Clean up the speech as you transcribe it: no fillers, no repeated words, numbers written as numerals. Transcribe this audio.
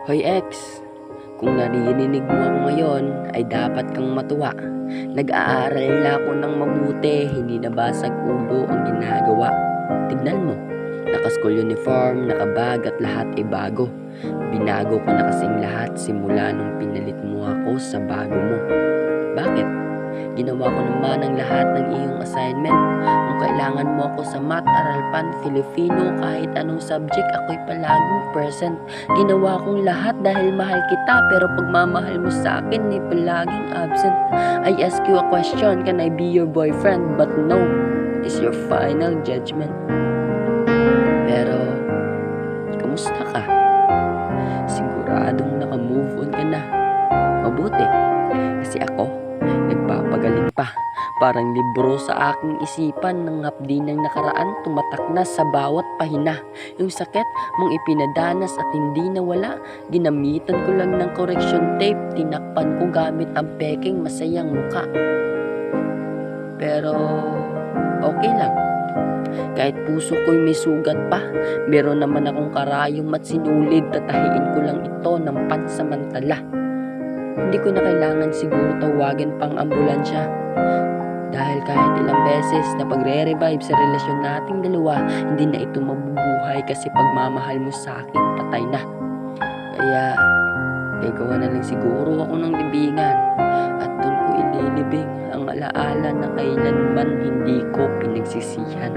Hoy ex, kung naririnig mo ako ngayon ay dapat kang matuwa. Nag-aaral na ako ng mabuti, hindi na basag ulo ang ginagawa. Tignan mo, naka-school uniform, nakabag at lahat ay bago. Binago ko na kasing lahat simula nung pinalit mo ako sa bago mo. Bakit? Ginawa ko naman ang lahat ng iyong assignment. Kung kailangan mo ako sa math, aralpan, Filipino, kahit anong subject, ako'y palaging present. Ginawa kong lahat dahil mahal kita, pero pagmamahal mo sa akin ay palaging absent. I ask you a question, can I be your boyfriend? But no, is your final judgment. Pero, kamusta ka? Siguradong naka-move on ka na. Mabuti, kasi ako, nagpapagaling pa. Parang libro sa aking isipan ng hapdi ng nakaraan, tumatak na sa bawat pahina. Yung sakit mong ipinadanas at hindi nawala, ginamitan ko lang ng correction tape, tinakpan ko gamit ang peking masayang muka. Pero okay lang, kahit puso ko'y may sugat pa, meron naman akong karayong at sinulid, tatahiin ko lang ito ng pansamantala. Hindi ko na kailangan siguro tawagan pang ambulansya. Dahil kahit ilang beses na pagre-revive sa relasyon nating dalawa, hindi na ito mabubuhay kasi pagmamahal mo sa akin patay na. Kaya, gagawa na lang siguro ako ng libingan at doon ko ililibing ang alaala na kailanman hindi ko pinagsisihan.